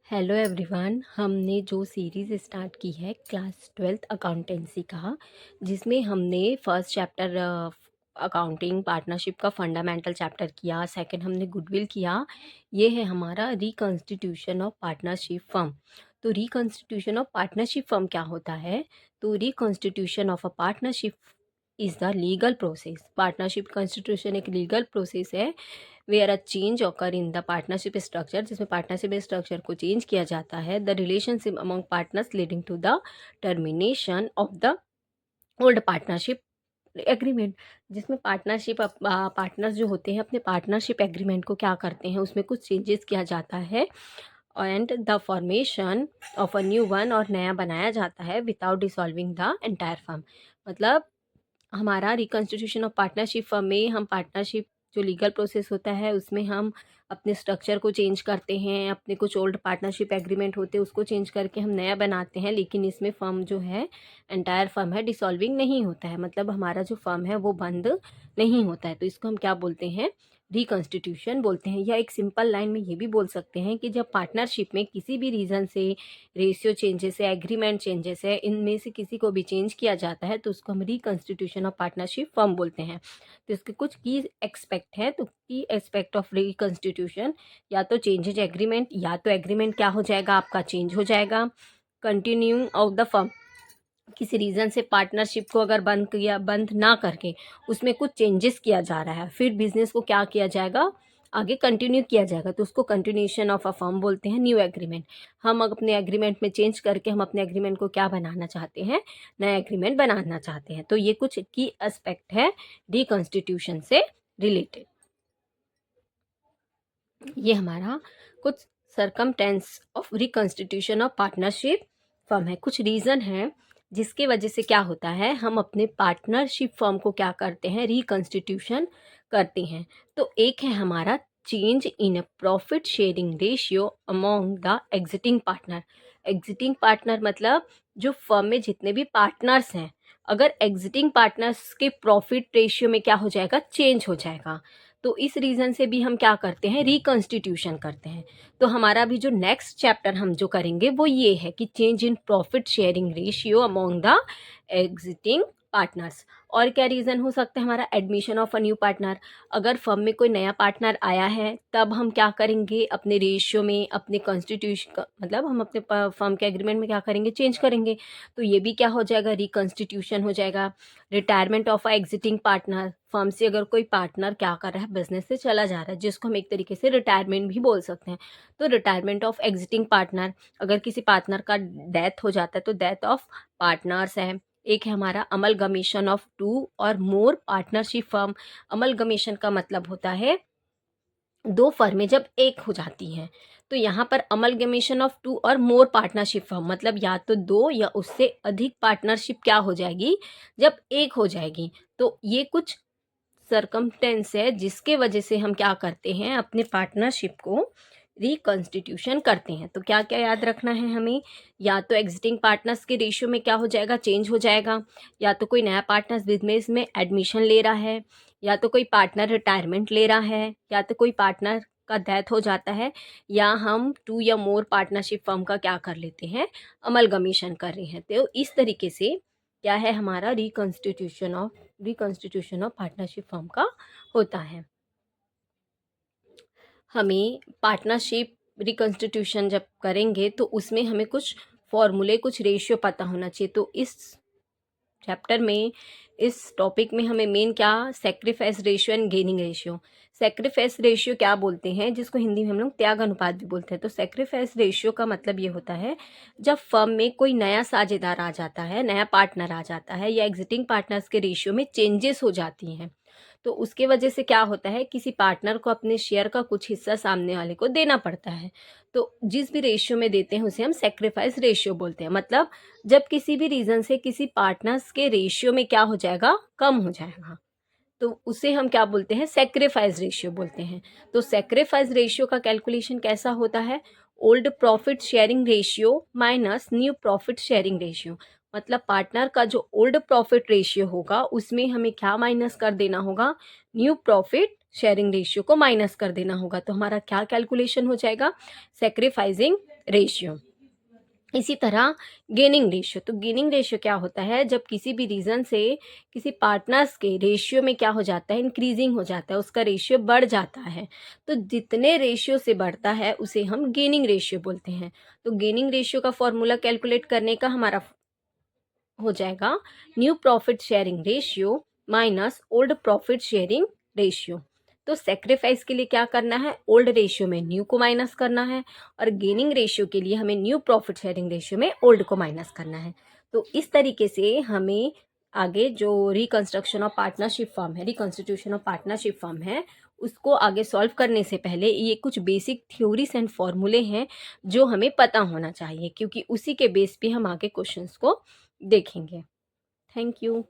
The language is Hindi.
Hello everyone. हमने जो सीरीज़ स्टार्ट की है क्लास 12th अकाउंटेंसी का, जिसमें हमने फर्स्ट चैप्टर अकाउंटिंग पार्टनरशिप का फंडामेंटल चैप्टर किया, सेकंड हमने गुडविल किया। ये है हमारा रिकॉन्स्टिट्यूशन ऑफ पार्टनरशिप फर्म। तो रिकॉन्स्टिट्यूशन ऑफ पार्टनरशिप फर्म क्या होता है? तो reconstitution of a partnership is the legal process. Partnership constitution एक लीगल प्रोसेस है where a change occur in the partnership structure, जिसमें पार्टनरशिप स्ट्रक्चर को चेंज किया जाता है। The relationship among partners leading to the termination of the old partnership agreement, जिसमें पार्टनरशिप पार्टनर्स जो होते हैं अपने पार्टनरशिप एग्रीमेंट को क्या करते हैं, उसमें कुछ चेंजेस किया जाता है and the formation of a new one, और नया बनाया जाता है without dissolving the entire firm. मतलब हमारा रिकॉन्स्टिट्यूशन ऑफ पार्टनरशिप फर्म में हम पार्टनरशिप जो लीगल प्रोसेस होता है उसमें हम अपने स्ट्रक्चर को चेंज करते हैं, अपने कुछ ओल्ड पार्टनरशिप एग्रीमेंट होते हैं उसको चेंज करके हम नया बनाते हैं, लेकिन इसमें फर्म जो है एंटायर फर्म है डिसॉल्विंग नहीं होता है, मतलब हमारा जो फर्म है वो बंद नहीं होता है। तो इसको हम क्या बोलते हैं? रिकॉन्स्टिट्यूशन बोलते हैं। या एक सिंपल लाइन में ये भी बोल सकते हैं कि जब पार्टनरशिप में किसी भी रीज़न से रेशियो चेंजेस है, एग्रीमेंट चेंजेस है, इनमें से किसी को भी चेंज किया जाता है तो उसको हम रिकॉन्स्टिट्यूशन ऑफ पार्टनरशिप फर्म बोलते हैं। तो इसके कुछ की एस्पेक्ट हैं। तो की एस्पेक्ट ऑफ रिकॉन्स्टिट्यूशन, या तो चेंजेज एग्रीमेंट, या तो एग्रीमेंट क्या हो जाएगा आपका, चेंज हो जाएगा। कंटिन्यूइंग ऑफ द फर्म, किसी रीज़न से पार्टनरशिप को अगर बंद ना करके उसमें कुछ चेंजेस किया जा रहा है, फिर बिजनेस को क्या किया जाएगा, आगे कंटिन्यू किया जाएगा, तो उसको कंटिन्यूएशन ऑफ अ फर्म बोलते हैं। न्यू एग्रीमेंट, हम अपने एग्रीमेंट में चेंज करके हम अपने एग्रीमेंट को क्या बनाना चाहते हैं, नया एग्रीमेंट बनाना चाहते हैं। तो ये कुछ की एस्पेक्ट है रिकॉन्स्टिट्यूशन से रिलेटेड। ये हमारा कुछ circumstance of reconstitution of partnership firm है। कुछ रीज़न है जिसके वजह से क्या होता है, हम अपने पार्टनरशिप फर्म को क्या करते हैं, रिकॉन्स्टिट्यूशन करते हैं। तो एक है हमारा change in a profit sharing ratio among the exiting partner. Exiting partner मतलब जो फर्म में जितने भी पार्टनर्स हैं, अगर एग्जिटिंग पार्टनर्स के प्रॉफिट रेशियो में क्या हो जाएगा, चेंज हो जाएगा, तो इस रीज़न से भी हम क्या करते हैं, रिकॉन्स्टिट्यूशन करते हैं। तो हमारा भी जो नेक्स्ट चैप्टर हम जो करेंगे वो ये है कि change in profit sharing ratio among the exiting partners. और क्या रीज़न हो सकता है हमारा, admission of a new partner. अगर फर्म में कोई नया पार्टनर आया है तब हम क्या करेंगे, अपने रेशियो में, अपने कॉन्स्टिट्यूशन मतलब हम अपने फर्म के एग्रीमेंट में क्या करेंगे, चेंज करेंगे। तो ये भी क्या हो जाएगा, रिकॉन्स्टिट्यूशन हो जाएगा। Retirement of a exiting partner, firm से अगर कोई पार्टनर क्या कर रहा है, बिजनेस से चला जा रहा है, जिसको हम एक तरीके से रिटायरमेंट भी बोल सकते हैं। तो रिटायरमेंट ऑफ एग्जिटिंग पार्टनर, अगर किसी पार्टनर का डेथ हो जाता है तो डेथ ऑफ पार्टनर्स है। एक है हमारा अमलगमेशन ऑफ टू और मोर पार्टनरशिप फर्म। अमलगमेशन का मतलब होता है दो फर्में जब एक हो जाती हैं। तो यहाँ पर अमलगमेशन ऑफ टू और मोर पार्टनरशिप फर्म मतलब या तो दो या उससे अधिक पार्टनरशिप क्या हो जाएगी, जब एक हो जाएगी। तो ये कुछ सरकमटेंस है जिसके वजह से हम क्या करते हैं, अपने पार्टनरशिप को रिकॉन्स्टिट्यूशन करते हैं। तो क्या क्या याद रखना है हमें, या तो एग्जिटिंग पार्टनर्स के रेशियो में क्या हो जाएगा, चेंज हो जाएगा, या तो कोई नया पार्टनर्स बिजनेस में एडमिशन ले रहा है, या तो कोई पार्टनर रिटायरमेंट ले रहा है, या तो कोई पार्टनर का डेथ हो जाता है, या हम टू या मोर पार्टनरशिप फर्म का क्या कर लेते हैं, अमलगमेशन कर रहे हैं। तो इस तरीके से क्या है हमारा रिकॉन्स्टिट्यूशन ऑफ पार्टनरशिप फर्म का होता है। हमें पार्टनरशिप रिकॉन्स्टिट्यूशन जब करेंगे तो उसमें हमें कुछ फॉर्मूले, कुछ रेशियो पता होना चाहिए। तो इस चैप्टर में, इस टॉपिक में हमें मेन क्या, sacrifice ratio and gaining ratio. Sacrifice ratio क्या बोलते हैं, जिसको हिंदी में हम लोग त्याग अनुपात भी बोलते हैं। तो सेक्रीफाइस रेशियो का मतलब ये होता है जब फर्म में कोई नया साझेदार आ जाता है, नया पार्टनर आ जाता है, या एग्जिटिंग पार्टनर्स के रेशियो में चेंजेस हो जाती हैं, तो उसके वजह से क्या होता है, किसी पार्टनर को अपने शेयर का कुछ हिस्सा सामने वाले को देना पड़ता है। तो जिस भी रेशियो में देते हैं उसे हम सेक्रीफाइस रेशियो बोलते हैं। मतलब जब किसी भी रीज़न से किसी पार्टनर्स के रेशियो में क्या हो जाएगा, कम हो जाएगा, तो उसे हम क्या बोलते हैं, सेक्रीफाइस रेशियो बोलते हैं। तो सेक्रीफाइस रेशियो का कैलकुलेशन कैसा होता है, old profit sharing ratio minus new profit sharing ratio. मतलब पार्टनर का जो ओल्ड प्रॉफिट रेशियो होगा उसमें हमें क्या माइनस कर देना होगा, न्यू प्रॉफिट शेयरिंग रेशियो को माइनस कर देना होगा। तो हमारा क्या कैलकुलेशन हो जाएगा? Sacrificing ratio. इसी तरह गेनिंग रेशियो, तो गेनिंग रेशियो क्या होता है? जब किसी भी रीज़न से किसी पार्टनर्स के रेशियो में क्या हो जाता है? इंक्रीजिंग हो जाता है, उसका रेशियो बढ़ जाता है। तो जितने रेशियो से बढ़ता है उसे हम गेनिंग रेशियो बोलते हैं। तो गेनिंग रेशियो का फॉर्मूला कैलकुलेट करने का हमारा हो जाएगा new profit sharing ratio minus old profit sharing ratio. तो सेक्रीफाइस के लिए क्या करना है? ओल्ड रेशियो में न्यू को माइनस करना है, और गेनिंग रेशियो के लिए हमें न्यू प्रॉफिट शेयरिंग रेशियो में ओल्ड को माइनस करना है। तो इस तरीके से हमें आगे जो रिकंस्ट्रक्शन ऑफ पार्टनरशिप फर्म है, रिकॉन्स्टिट्यूशन ऑफ पार्टनरशिप फर्म है, उसको आगे सॉल्व करने से पहले ये कुछ बेसिक थ्योरीज एंड फॉर्मूले हैं जो हमें पता होना चाहिए, क्योंकि उसी के बेस पे हम आगे क्वेश्चंस को देखेंगे। Thank you.